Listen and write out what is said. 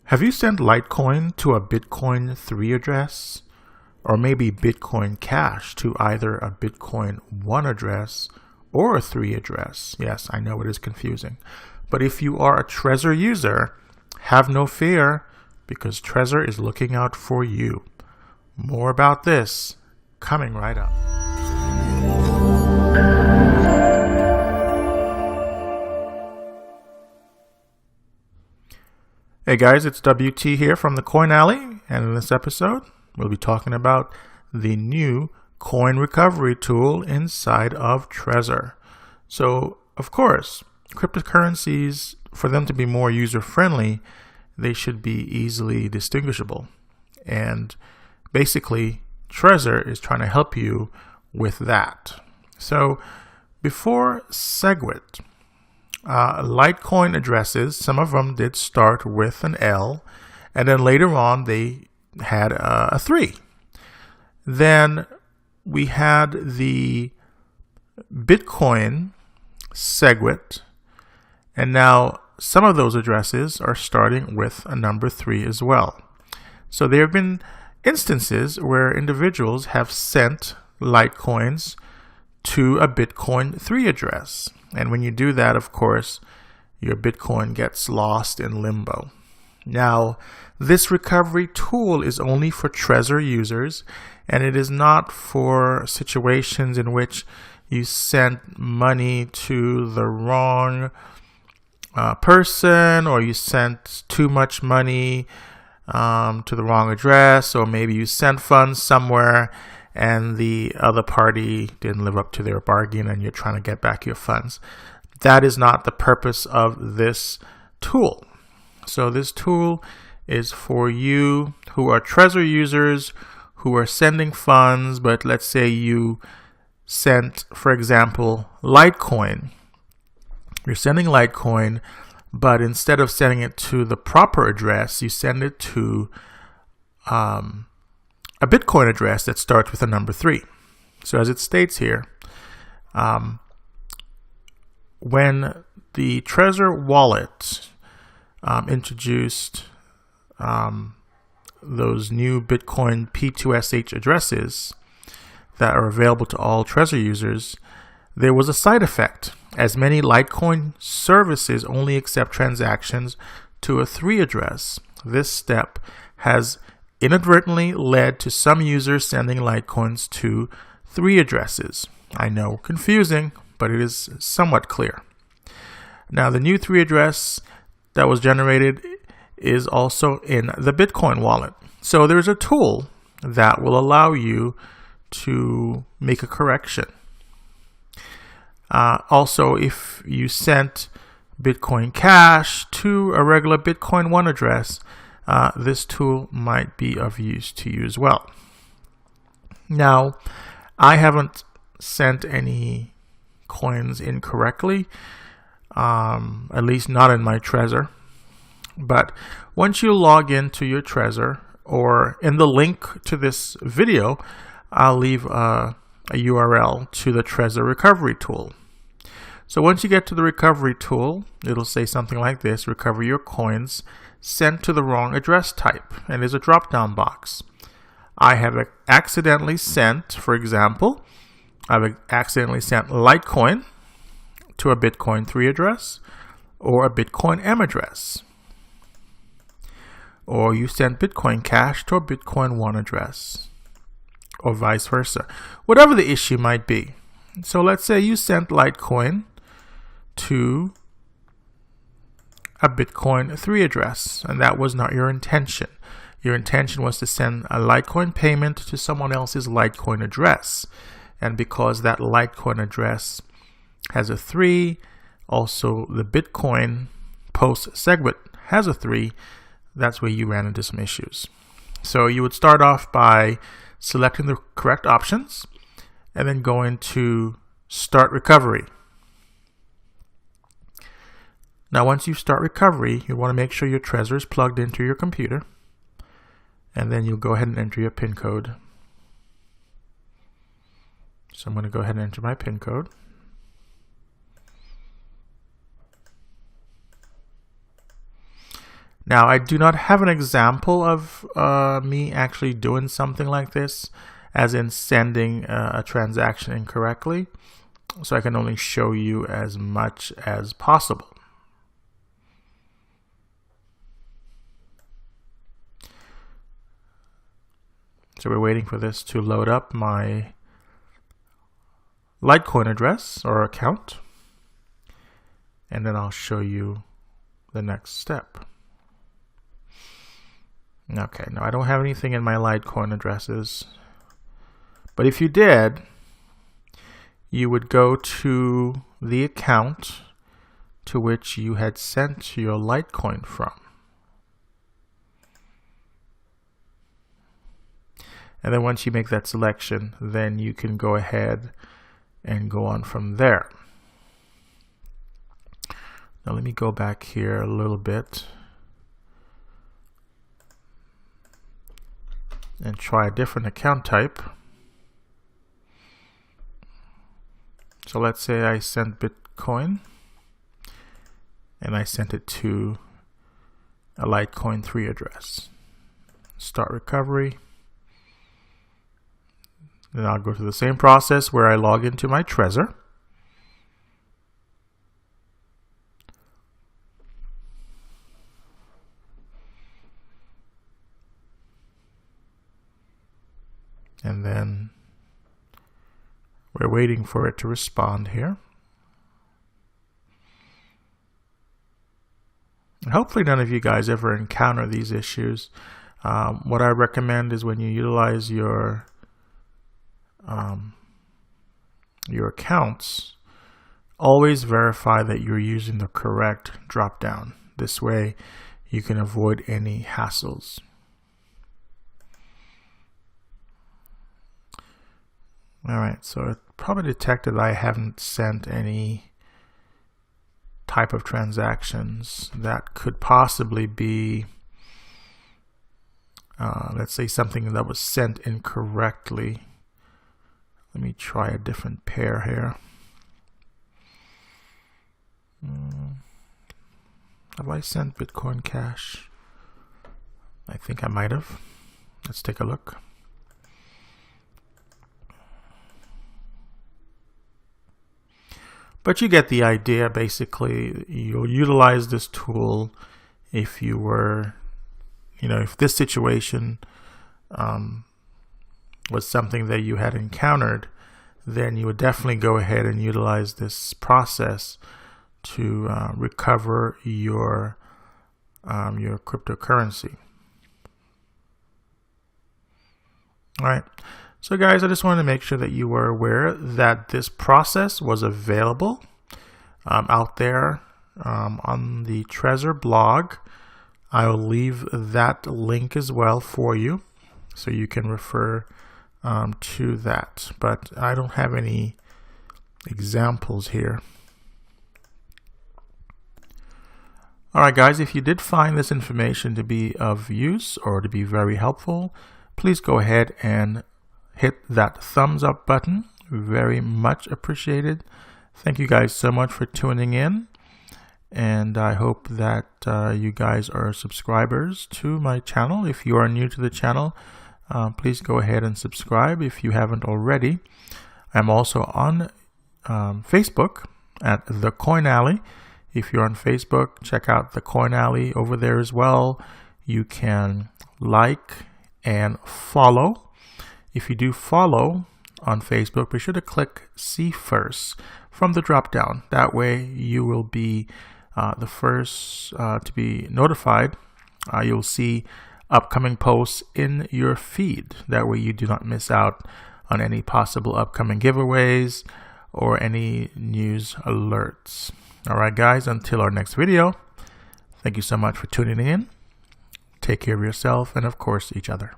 Have you sent Litecoin to a Bitcoin 3 address? Or maybe Bitcoin Cash to either a Bitcoin 1 address or a 3 address? Yes, I know it is confusing. But if you are a Trezor user, have no fear, because Trezor is looking out for you. More about this coming right up. Hey guys, it's WT here from the Coin Alley, and in this episode, we'll be talking about the new coin recovery tool inside of Trezor. So, of course, cryptocurrencies, for them to be more user-friendly, they should be easily distinguishable. And basically, Trezor is trying to help you with that. So, before SegWit, Litecoin addresses, some of them did start with an L, and then later on they had a 3. Then we had the Bitcoin SegWit, and now some of those addresses are starting with a number 3 as well. So there have been instances where individuals have sent Litecoins to a Bitcoin 3 address. And when you do that, of course, your Bitcoin gets lost in limbo. Now, this recovery tool is only for Trezor users, and it is not for situations in which you sent money to the wrong person, or you sent too much money to the wrong address, or maybe you sent funds somewhere and the other party didn't live up to their bargain and you're trying to get back your funds. That is not the purpose of this tool. So this tool is for you who are Trezor users who are sending funds, but let's say you sent, for example, Litecoin. You're sending Litecoin, but instead of sending it to the proper address, you send it to a Bitcoin address that starts with a number 3. So as it states here, when the Trezor wallet introduced those new Bitcoin P2SH addresses that are available to all Trezor users, there was a side effect, as many Litecoin services only accept transactions to a 3 address. This step has inadvertently led to some users sending Litecoins to 3 addresses. I know, confusing, but it is somewhat clear. Now, the new 3 address that was generated is also in the Bitcoin wallet. So there's a tool that will allow you to make a correction. Also, if you sent Bitcoin Cash to a regular Bitcoin 1 address, this tool might be of use to you as well. Now, I haven't sent any coins incorrectly, at least not in my Trezor. But once you log into your Trezor, or in the link to this video, I'll leave a URL to the Trezor recovery tool. So once you get to the recovery tool, it'll say something like this: recover your coins sent to the wrong address type, and there's a drop-down box. I have accidentally sent, for example, I've accidentally sent Litecoin to a Bitcoin 3 address or a Bitcoin M address. Or you sent Bitcoin Cash to a Bitcoin 1 address, or vice versa. Whatever the issue might be. So let's say you sent Litecoin to a Bitcoin 3 address, and that was not your intention. Your intention was to send a Litecoin payment to someone else's Litecoin address. And because that Litecoin address has a 3, also the Bitcoin post SegWit has a 3, that's where you ran into some issues. So you would start off by selecting the correct options and then go into Start Recovery. Now, once you start recovery, you want to make sure your Trezor is plugged into your computer, and then you'll go ahead and enter your PIN code. So I'm going to go ahead and enter my PIN code. Now, I do not have an example of me actually doing something like this, as in sending a transaction incorrectly, so I can only show you as much as possible. So we're waiting for this to load up my Litecoin address or account, and then I'll show you the next step. Okay, now I don't have anything in my Litecoin addresses, but if you did, you would go to the account to which you had sent your Litecoin from. And then once you make that selection, then you can go ahead and go on from there. Now let me go back here a little bit and try a different account type. So let's say I sent Bitcoin and I sent it to a Litecoin 3 address. Start recovery. Then I'll go through the same process where I log into my Trezor. And then we're waiting for it to respond here. And hopefully none of you guys ever encounter these issues. What I recommend is when you utilize your accounts, always verify that you're using the correct drop-down. This way you can avoid any hassles. Alright, so it probably detected I haven't sent any type of transactions that could possibly be, let's say, something that was sent incorrectly. Let me try a different pair here. Have I sent Bitcoin Cash? I think I might have. Let's take a look. But you get the idea. Basically, you'll utilize this tool if you were, if this situation was something that you had encountered, then you would definitely go ahead and utilize this process to recover your cryptocurrency. All right. So guys, I just wanted to make sure that you were aware that this process was available out there on the Trezor blog. I will leave that link as well for you, so you can refer to that. But I don't have any examples here. Alright guys, if you did find this information to be of use or to be very helpful, please go ahead and hit that thumbs up button. Very much appreciated. Thank you guys so much for tuning in, and I hope that you guys are subscribers to my channel. If you are new to the channel, please go ahead and subscribe if you haven't already. I'm also on Facebook at The Coin Alley. If you're on Facebook, check out The Coin Alley over there as well. You can like and follow. If you do follow on Facebook, be sure to click See First from the drop down. That way you will be the first to be notified. You'll see upcoming posts in your feed. That way you do not miss out on any possible upcoming giveaways or any news alerts. Alright guys, until our next video, thank you so much for tuning in. Take care of yourself and of course each other.